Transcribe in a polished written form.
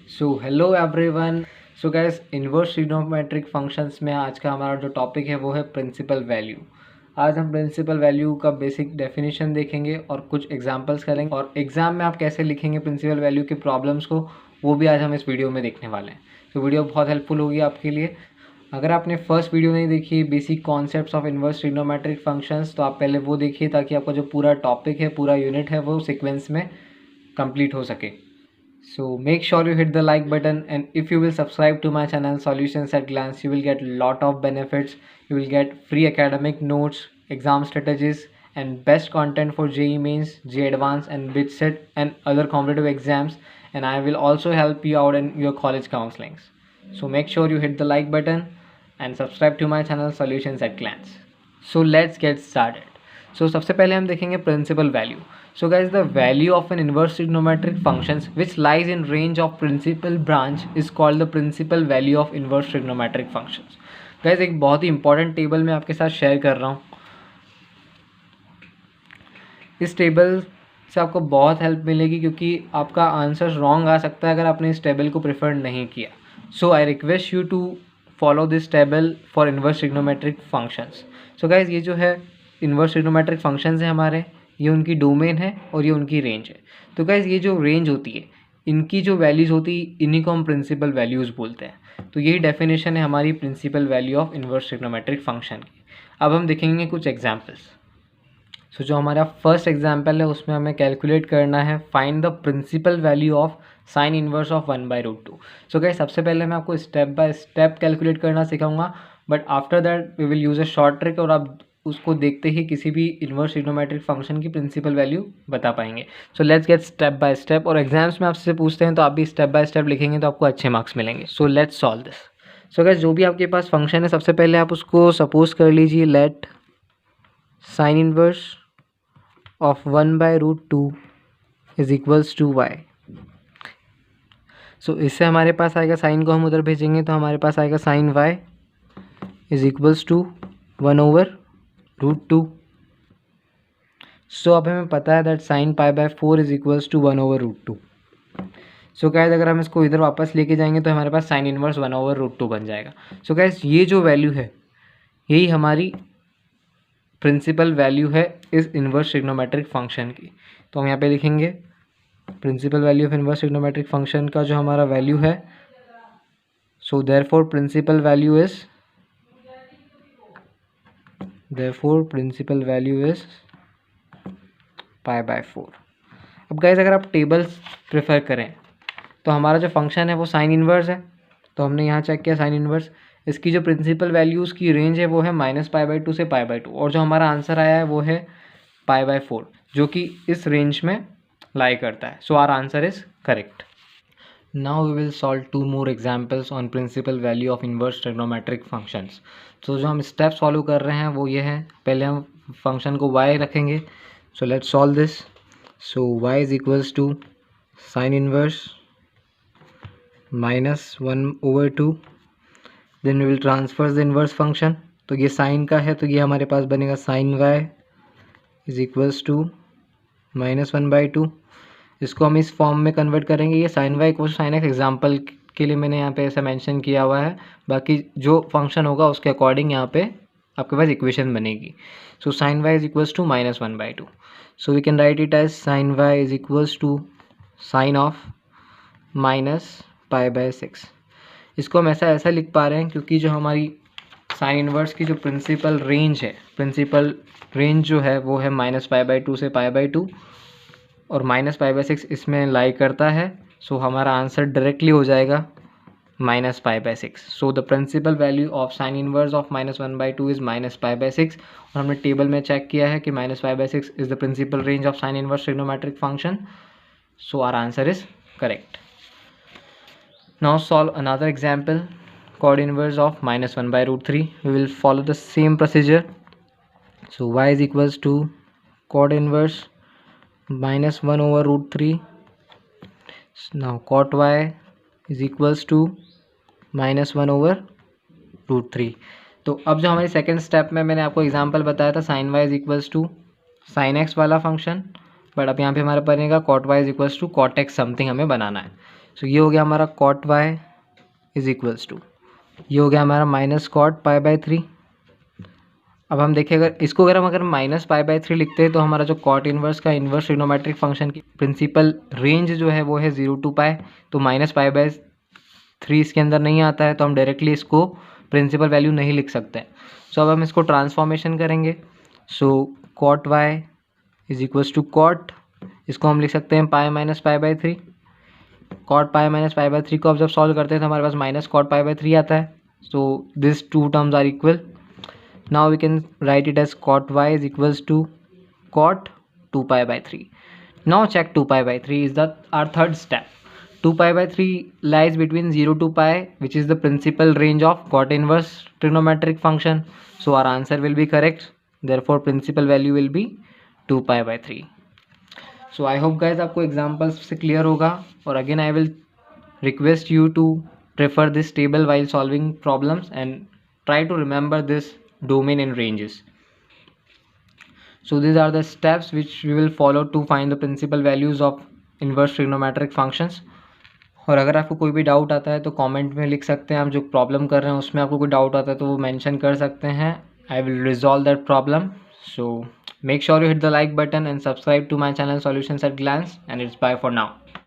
So hello everyone. सो gas, inverse trigonometric functions में आज का हमारा जो टॉपिक है वो है प्रिंसिपल वैल्यू। आज हम प्रिंसिपल वैल्यू का बेसिक डेफिनेशन देखेंगे और कुछ एग्जांपल्स करेंगे, और एग्जाम में आप कैसे लिखेंगे प्रिंसिपल वैल्यू के प्रॉब्लम्स को, वो भी आज हम इस वीडियो में देखने वाले हैं। तो वीडियो बहुत हेल्पफुल होगी आपके लिए। अगर आपने फर्स्ट वीडियो नहीं देखी, basic concepts of inverse trigonometric functions, तो आप पहले वो देखिए ताकि आपका जो पूरा टॉपिक है, पूरा यूनिट है, वो सीक्वेंस में कंप्लीट हो सके। So make sure you hit the like button, and if you will subscribe to my channel Solutions at Glance, you will get lot of benefits. You will get free academic notes, exam strategies, and best content for JEE Mains, JEE Advanced, and BITSET and other competitive exams. And I will also help you out in your college counselings. So make sure you hit the like button and subscribe to my channel Solutions at Glance. So let's get started. So सबसे पहले हम देखेंगे principal value. So guys, the value of an inverse trigonometric functions which lies in range of principal branch is called the principal value of inverse trigonometric functions. Guys, एक बहुत ही important table मैं आपके साथ share कर रहा हूँ। इस table से आपको बहुत हेल्प मिलेगी क्योंकि आपका आंसर रॉन्ग आ सकता है अगर आपने इस टेबल को प्रेफर नहीं किया। So I request you to follow this table for inverse trigonometric functions. So guys, ये जो है इन्वर्स ट्रिग्नोमेट्रिक फंक्शंस है हमारे, ये उनकी डोमेन है और ये उनकी रेंज है। तो गाइज, ये जो रेंज होती है, इनकी जो वैल्यूज़ होती है, इन्हीं को हम प्रिंसिपल वैल्यूज़ बोलते हैं। तो यही डेफिनेशन है हमारी principal value of inverse trigonometric function की। अब हम देखेंगे कुछ एग्जाम्पल्स। सो जो हमारा फर्स्ट एग्जाम्पल है उसमें हमें कैलकुलेट करना है find the principal value of sine inverse of 1/√2। So guys, सबसे पहले मैं आपको स्टेप बाय स्टेप कैलकुलेट करना सिखाऊंगा, but after that we will use a short trick और आप उसको देखते ही किसी भी इन्वर्स ट्रिग्नोमेट्रिक फंक्शन की प्रिंसिपल वैल्यू बता पाएंगे। So let's get step by step, और एग्जाम्स में आपसे पूछते हैं तो आप भी स्टेप बाय स्टेप लिखेंगे तो आपको अच्छे मार्क्स मिलेंगे। सो let's solve this. So guys, जो भी आपके पास फंक्शन है, सबसे पहले आप उसको सपोज कर लीजिए late sine inverse of 1/√2 is equals to y। सो इससे हमारे पास आएगा, साइन को हम उधर भेजेंगे तो हमारे पास आएगा sine y is equals to 1/√2। So अब हमें पता है that sine π/4 is equals to 1/√2। So guys, अगर हम इसको इधर वापस लेके जाएंगे तो हमारे पास साइन इनवर्स 1/√2 बन जाएगा। सो गाइस, ये जो वैल्यू है यही हमारी प्रिंसिपल वैल्यू है इस इन्वर्स ट्रिग्नोमेट्रिक फंक्शन की। तो हम यहाँ पे लिखेंगे principal value of inverse trigonometric function का जो हमारा वैल्यू है, so therefore principal value is π/4। अब गाइस, अगर आप टेबल्स प्रेफर करें तो हमारा जो फंक्शन है वो साइन इनवर्स है, तो हमने यहाँ चेक किया साइन इनवर्स। इसकी जो प्रिंसिपल वैल्यूज़ की रेंज है वो है -π/2 से π/2, और जो हमारा आंसर आया है वो है π/4, जो कि इस रेंज में लाई करता है। So our answer is correct. Now we will solve 2 more examples on principal value of inverse trigonometric functions. तो जो हम स्टेप फॉलो कर रहे हैं वो ये है, पहले हम फंक्शन को y रखेंगे। So let's solve this. So y is equals to sine inverse -1/2, then we will transfer the inverse function. तो ये साइन का है तो ये हमारे पास बनेगा sine y is equals to -1/2। इसको हम इस फॉर्म में कन्वर्ट करेंगे, ये sine y equal sine x example के लिए मैंने यहाँ पे ऐसा मेंशन किया हुआ है, बाकी जो फंक्शन होगा उसके अकॉर्डिंग यहाँ पे आपके पास इक्वेशन बनेगी। So sine y is equals to -1/2। So we can write it as sine y is equals to sine of -π/6। इसको हम ऐसा लिख पा रहे हैं क्योंकि जो हमारी साइन इनवर्स की जो प्रिंसिपल रेंज जो है वो है -π/2 से π/2, और -π/6 इसमें लाई करता है। सो हमारा आंसर डायरेक्टली हो जाएगा -π/6। So the principal value of sine inverse of -1/2 is -π/6, और हमने टेबल में चेक किया है कि -π/6 is the principal range of sine inverse trigonometric function. So our answer is correct. Now solve another example, chord inverse of -1/√3. We will follow the same procedure. So y is equals to chord inverse -1/√3. Now cot y is equals to -1/√3. तो अब जो हमारी second step में मैंने आपको example बताया था sine y is equals to sine x वाला फंक्शन, बट अब यहाँ पे हमारा बनेगा cot y is equals to cot x something हमें बनाना है। सो ये हो गया हमारा cot Y is equals to, ये हो गया हमारा माइनस कॉट पाई बाई 3। अब हम देखें अगर हम माइनस पाई बाई 3 लिखते हैं तो हमारा जो कॉट इन्वर्स का इन्वर्स ट्रिग्नोमेट्रिक फंक्शन की प्रिंसिपल रेंज जो है वो है 0 to पाई, तो माइनस पाई बाई 3 इसके अंदर नहीं आता है, तो हम डायरेक्टली इसको प्रिंसिपल वैल्यू नहीं लिख सकते। सो अब हम इसको ट्रांसफॉर्मेशन करेंगे। So cot Y is equals to cot, इसको हम लिख सकते हैं pi minus pi by 3। Cot pi minus pi by 3 को अब जब सॉल्व करते हैं तो हमारे पास माइनस कॉट पाई बाई 3 आता है। So this two terms are equal. Now we can write it as cot y is equals to cot 2 pi by 3. Now check 2 pi by 3 is our third step. 2 pi by 3 lies between 0 to pi, which is the principal range of cot inverse trigonometric function. So our answer will be correct. Therefore principal value will be 2 pi by 3. So I hope guys आपको examples से clear होगा, और again I will request you to prefer this table while solving problems and try to remember this domain and ranges. So these are the steps which we will follow to find the principal values of inverse trigonometric functions. और अगर आपको कोई भी doubt आता है तो comment में लिख सकते हैं, आप जो प्रॉब्लम कर रहे हैं उसमें आपको कोई डाउट आता है तो वो मेंशन कर सकते हैं। I will resolve that problem. So make sure you hit the like button and subscribe to my channel Solutions at Glance, and it's bye for now.